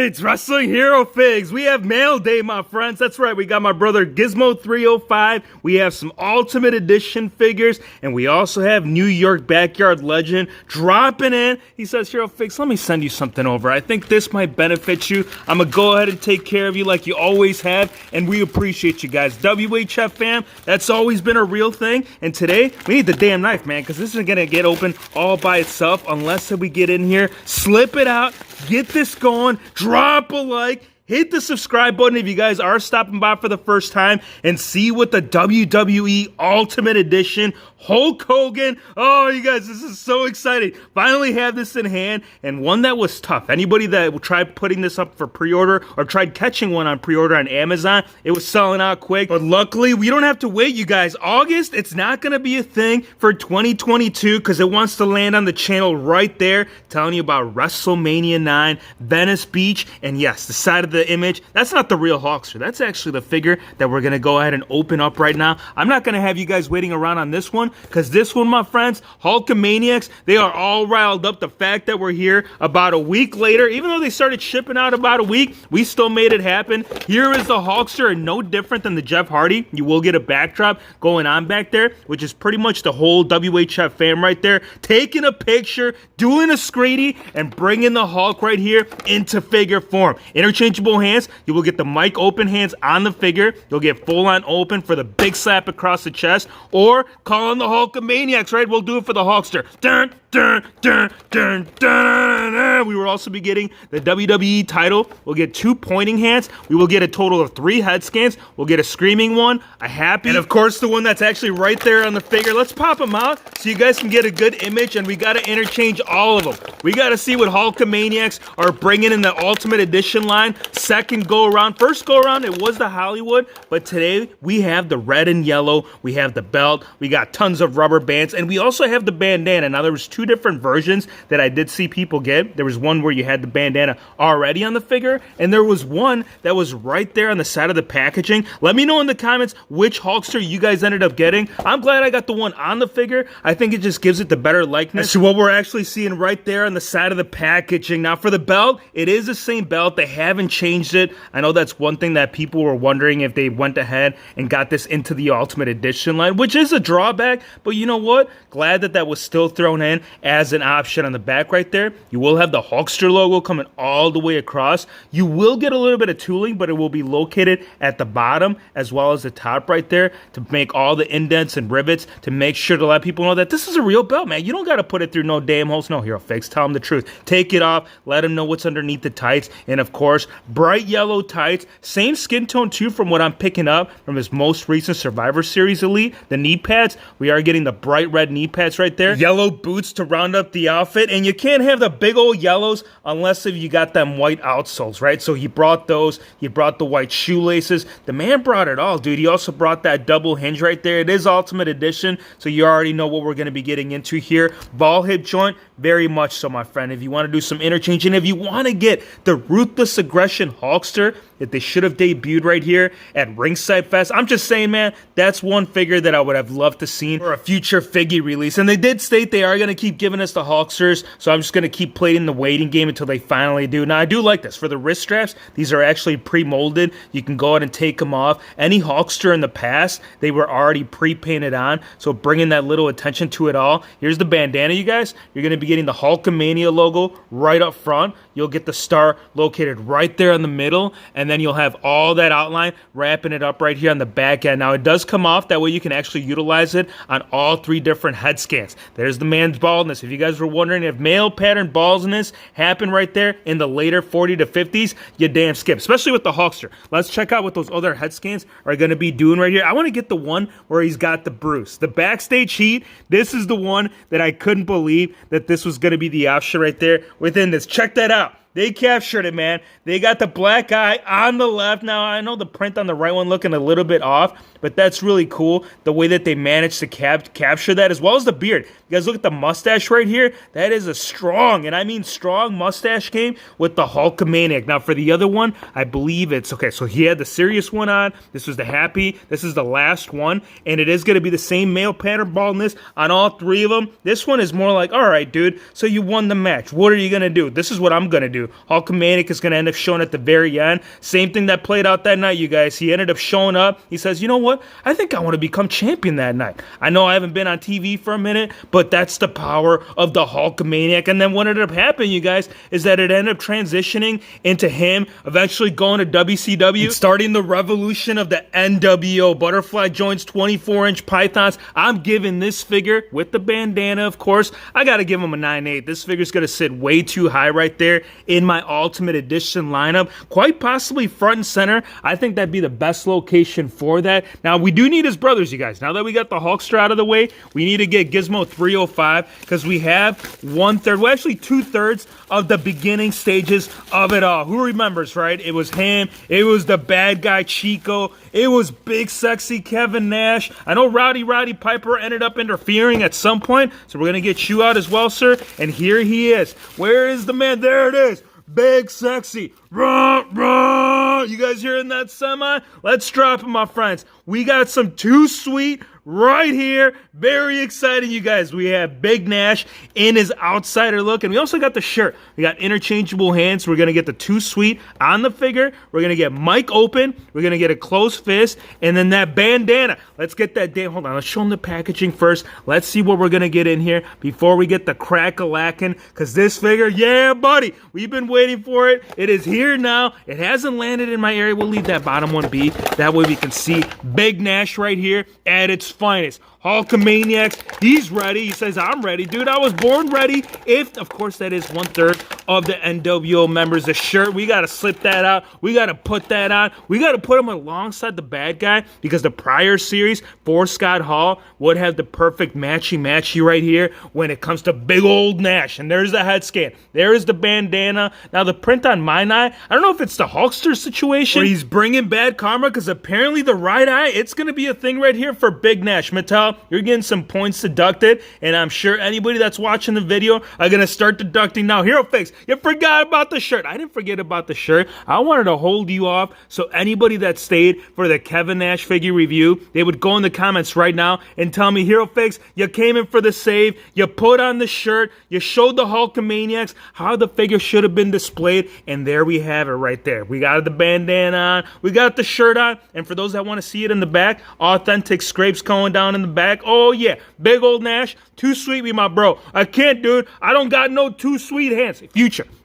It's Wrestling Hero Figs. We have mail day, my friends. That's right. We got my brother Gizmo 305. We have some Ultimate Edition figures. And we also have New York Backyard Legend dropping in. He says, Hero Figs, let me send you something over. I think this might benefit you. I'm going to go ahead and take care of you like you always have. And we appreciate you guys. WHF fam, that's always been a real thing. And today, we need the damn knife, man, because this isn't going to get open all by itself unless we get in here, slip it out, get this going, drop a like, hit the subscribe button if you guys are stopping by for the first time and see what the WWE Ultimate Edition Hulk Hogan. Oh, you guys, this is so exciting. Finally have this in hand, and one that was tough. Anybody that tried putting this up for pre-order or tried catching one on pre-order on Amazon, it was selling out quick. But luckily, we don't have to wait, you guys. August, it's not going to be a thing for 2022 because it wants to land on the channel right there, telling you about WrestleMania 9, Venice Beach, and yes, the side of the image, that's not the real Hulkster. That's actually the figure that we're going to go ahead and open up right now. I'm not going to have you guys waiting around on this one, because this one, my friends, Hulkamaniacs, they are all riled up. The fact that we're here about a week later, even though they started shipping out about a week, we still made it happen. Here is the Hulkster, and no different than the Jeff Hardy. You will get a backdrop going on back there, which is pretty much the whole WHF fam right there, taking a picture, doing a screedy, and bringing the Hulk right here into figure form. Interchangeable hands. You will get the mic open hands on the figure. You'll get full on open for the big slap across the chest, or call on the Hulkamaniacs, right? We'll do it for the Hulkster. Dun, dun, dun, dun, dun, dun. We will also be getting the WWE title. We'll get 2 pointing hands. We will get a total of 3 head scans. We'll get a screaming one, a happy, and of course the one that's actually right there on the figure. Let's pop them out so you guys can get a good image, and we got to interchange all of them. We got to see what Hulkamaniacs are bringing in the Ultimate Edition line. Second go around. First go around, it was the Hollywood, but today we have the red and yellow. We have the belt. We got tons of rubber bands, and we also have the bandana. Now, there was 2 different versions that I did see people get. There was one where you had the bandana already on the figure, and there was one that was right there on the side of the packaging. Let me know in the comments which Hulkster you guys ended up getting. I'm glad I got the one on the figure. I think it just gives it the better likeness to what we're actually seeing right there on the side of the packaging. Now, for the belt, it is the same belt. They haven't changed it. I know that's one thing that people were wondering if they went ahead and got this into the Ultimate Edition line, which is a drawback, but you know what? Glad that that was still thrown in as an option on the back right there. You will have the Hulkster logo coming all the way across. You will get a little bit of tooling, but it will be located at the bottom as well as the top right there to make all the indents and rivets to make sure to let people know that this is a real belt, man. You don't got to put it through no damn holes. No, Hero Figs, tell them the truth. Take it off, let them know what's underneath the tights, and of course, bright yellow tights. Same skin tone too from what I'm picking up from his most recent Survivor Series Elite. The knee pads, we are getting the bright red knee pads right there. Yellow boots to round up the outfit, and you can't have the big old yellows unless if you got them white outsoles, right? So he brought those. He brought the white shoelaces. The man brought it all, dude. He also brought that double hinge right there. It is Ultimate Edition, so you already know what we're going to be getting into here. Ball hip joint, very much so, my friend. If you want to do some interchange, and if you want to get the Ruthless Aggression Hulkster that they should have debuted right here at Ringside Fest, I'm just saying, man, that's one figure that I would have loved to see for a future figgy release. And they did state they are going to keep giving us the Hulksters, so I'm just going to keep playing the waiting game until they finally do. Now, I do like this. For the wrist straps, these are actually pre-molded. You can go ahead and take them off. Any Hulkster in the past, they were already pre-painted on, so bringing that little attention to it all. Here's the bandana, you guys. You're going to be getting the Hulkamania logo right up front. You'll get the star located right there in the middle, and then you'll have all that outline wrapping it up right here on the back end. Now, it does come off. That way you can actually utilize it on all 3 different head scans. There's the man's baldness. If you guys were wondering if male pattern baldness happened right there in the later 40 to 50s, you damn skip, especially with the Hulkster. Let's check out what those other head scans are going to be doing right here. I want to get the one where he's got the Bruce. The backstage heat, this is the one that I couldn't believe that this was going to be the option right there within this. Check that out. They captured it, man. They got the black eye on the left. Now, I know the print on the right one looking a little bit off, but that's really cool, the way that they managed to capture that, as well as the beard. You guys look at the mustache right here. That is a strong, and I mean strong, mustache game with the Hulkamaniac. Now, for the other one, I believe it's, okay, so he had the serious one on. This was the happy. This is the last one, and it is going to be the same male pattern baldness on all 3 of them. This one is more like, all right, dude, so you won the match. What are you going to do? This is what I'm going to do. do. Hulkamaniac is going to end up showing at the very end. Same thing that played out that night, you guys. He ended up showing up. He says, you know what? I think I want to become champion that night. I know I haven't been on TV for a minute, but that's the power of the Hulkamaniac. And then what ended up happening, you guys, is that it ended up transitioning into him eventually going to WCW and starting the revolution of the NWO. Butterfly joints, 24-inch pythons. I'm giving this figure, with the bandana, of course, I got to give him a 9.8. This figure's going to sit way too high right there in my Ultimate Edition lineup. Quite possibly front and center. I think that'd be the best location for that. Now, we do need his brothers, you guys. Now that we got the Hulkster out of the way, we need to get Gizmo 305 because we have 1/3, well, actually 2/3 of the beginning stages of it all. Who remembers, right? It was him. It was the bad guy Chico. It was big, sexy Kevin Nash. I know Roddy Piper ended up interfering at some point, so we're going to get you out as well, sir. And here he is. Where is the man? There it is. Big, sexy. Rah, rah. You guys hearing that semi? Let's drop it, my friends. We got some Too Sweet right here. Very exciting, you guys. We have Big Nash in his outsider look, and we also got the shirt. We got interchangeable hands. We're going to get the Too Sweet on the figure. We're going to get Mike open. We're going to get a closed fist, and then that bandana. Let's get that damn, hold on. Let's show them the packaging first. Let's see what we're going to get in here before we get the crack-a-lackin', because this figure, yeah, buddy, we've been waiting for it. It is here now. It hasn't landed in my area. We'll leave that bottom one be. That way we can see Big Nash right here at its finest. Hulkamaniacs, he's ready. He says, I'm ready. Dude, I was born ready. If, of course, that is 1/3 of the NWO members. The shirt, we got to slip that out. We got to put that on. We got to put him alongside the bad guy because the prior series for Scott Hall would have the perfect matchy right here when it comes to big old Nash. And there's the head scan. There is the bandana. Now, the print on my eye, I don't know if it's the Hulkster situation where he's bringing bad karma because apparently the right eye, it's going to be a thing right here for Big Nash. Mattel, you're getting some points deducted, and I'm sure anybody that's watching the video are going to start deducting now. Hero Fix, you forgot about the shirt. I didn't forget about the shirt. I wanted to hold you off so anybody that stayed for the Kevin Nash figure review, they would go in the comments right now and tell me, Hero Fix, you came in for the save, you put on the shirt, you showed the Hulkamaniacs how the figure should have been displayed, and there we have it right there. We got the bandana on, we got the shirt on, and for those that want to see it in the back, authentic scrapes going down in the back. Oh yeah, big old Nash, Too Sweet me, my bro. I can't, dude. I don't got no Too Sweet hands.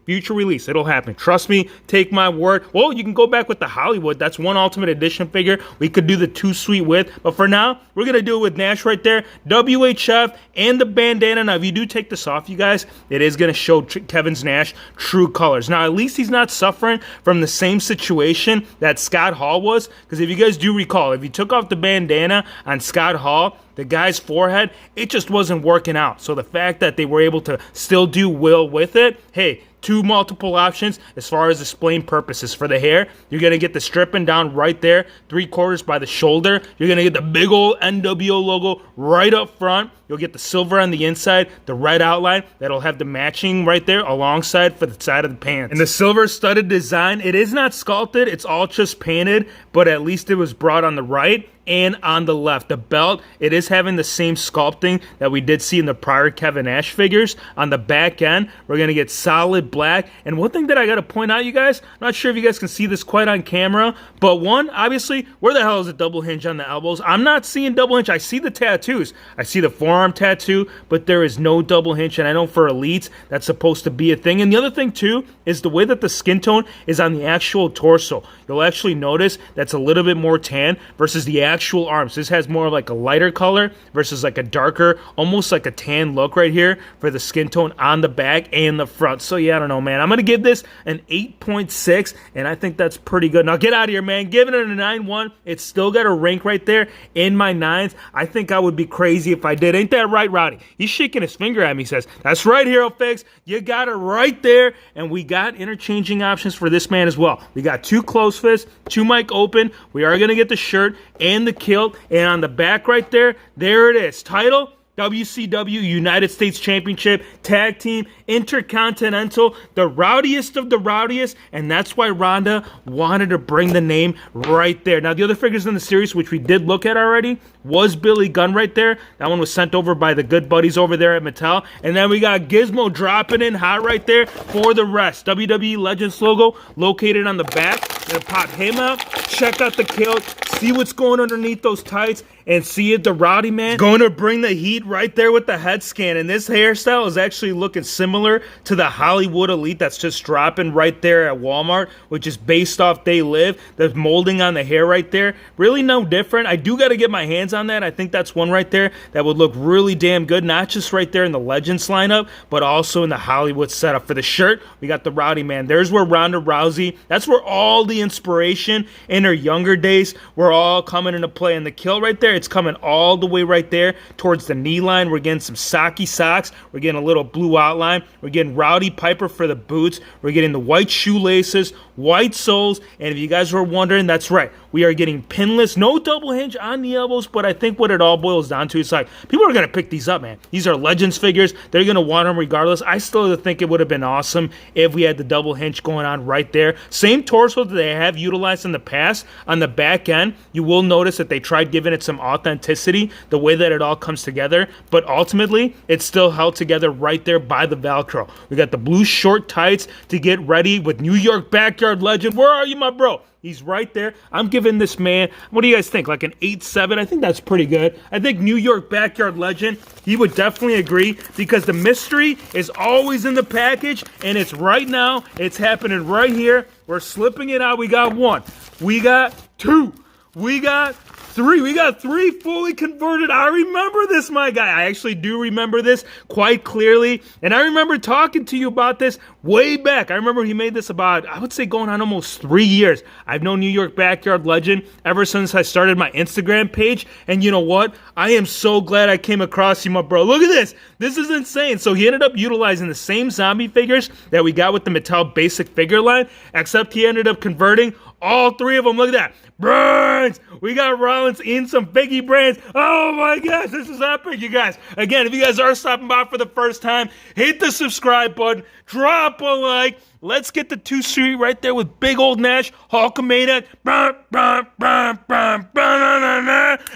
Future release, it'll happen. Trust me, take my word. Well, you can go back with the Hollywood. That's one Ultimate Edition figure. We could do the Too Sweet with, but for now, we're going to do it with Nash right there, WHF, and the bandana. Now, if you do take this off, you guys, it is going to show Kevin's Nash true colors. Now, at least he's not suffering from the same situation that Scott Hall was, because if you guys do recall, if you took off the bandana on Scott Hall, the guy's forehead, it just wasn't working out. So the fact that they were able to still do Will with it, hey, two multiple options as far as displaying purposes. For the hair, you're going to get the stripping down right there, 3/4 by the shoulder. You're going to get the big old NWO logo right up front. You'll get the silver on the inside, the red outline. That'll have the matching right there alongside for the side of the pants. And the silver studded design, it is not sculpted. It's all just painted, but at least it was brought on the right and on the left. The belt, it is having the same sculpting that we did see in the prior Kevin Nash figures. On the back end, we're going to get solid black. And one thing that I got to point out, you guys, I'm not sure if you guys can see this quite on camera, but one, obviously, where the hell is the double hinge on the elbows? I'm not seeing double hinge. I see the tattoos. I see the forearm tattoo, but there is no double hinge. And I know for elites, that's supposed to be a thing. And the other thing, too, is the way that the skin tone is on the actual torso. You'll actually notice that's a little bit more tan versus the actual arms. This has more of like a lighter color versus like a darker, almost like a tan look right here for the skin tone on the back and the front. So yeah, I don't know, man. I'm going to give this an 8.6, and I think that's pretty good. Now get out of here, man. Giving it a 9.1. It's still got a rank right there in my 9s. I think I would be crazy if I did. Ain't that right, Roddy? He's shaking his finger at me. He says, that's right, Hero Fix. You got it right there. And we got interchanging options for this man as well. We got two close fists, two mic open. We are going to get the shirt and the kilt. And on the back right there, there it is. Title, WCW United States Championship, Tag Team, Intercontinental, the rowdiest of the rowdiest, and that's why Ronda wanted to bring the name right there. Now, the other figures in the series, which we did look at already, was Billy Gunn right there. That one was sent over by the good buddies over there at Mattel. And then we got Gizmo dropping in hot right there for the rest. WWE Legends logo located on the back. Gonna pop him out, check out the kilt, see what's going underneath those tights, and see if the Rowdy Man going to bring the heat right there with the head scan. And this hairstyle is actually looking similar to the Hollywood Elite that's just dropping right there at Walmart, which is based off They Live. The molding on the hair right there, really no different. I do got to get my hands on that. I think that's one right there that would look really damn good, not just right there in the Legends lineup, but also in the Hollywood setup. For the shirt, we got the Rowdy Man. There's where Ronda Rousey, that's where all the inspiration in her younger days were all coming into play. And the kill right there, it's coming all the way right there towards the knee line. We're getting some Saki socks. We're getting a little blue outline. We're getting Rowdy Piper for the boots. We're getting the white shoelaces, white soles. And if you guys were wondering, that's right. We are getting pinless, no double hinge on the elbows, but I think what it all boils down to is like, people are going to pick these up, man. These are Legends figures. They're going to want them regardless. I still think it would have been awesome if we had the double hinge going on right there. Same torso that they have utilized in the past on the back end. You will notice that they tried giving it some authenticity, the way that it all comes together, but ultimately, it's still held together right there by the Velcro. We got the blue short tights to get ready with New York Backyard Legend. Where are you, my bro? He's right there. I'm giving this man, what do you guys think, like an 8.7? I think that's pretty good. I think New York Backyard Legend, he would definitely agree because the mystery is always in the package, and it's right now. It's happening right here. We're slipping it out. We got one. We got two. We got three. We got three fully converted. I remember this, my guy. I actually do remember this quite clearly. And I remember talking to you about this way back. I remember he made this about, I would say, going on almost 3 years. I've known New York Backyard Legend ever since I started my Instagram page. And you know what? I am so glad I came across you, my bro. Look at this. This is insane. So he ended up utilizing the same zombie figures that we got with the Mattel basic figure line, except he ended up converting all three of them. Look at that. Brands. We got Rollins in some Biggie brands. Oh my gosh, this is epic, you guys. Again, if you guys are stopping by for the first time, hit the subscribe button, drop a like. Let's get the 2-suite right there with big old Nash, Hulkamania.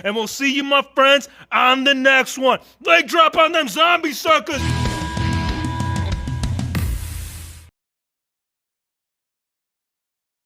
And we'll see you, my friends, on the next one. Leg drop on them zombie suckers.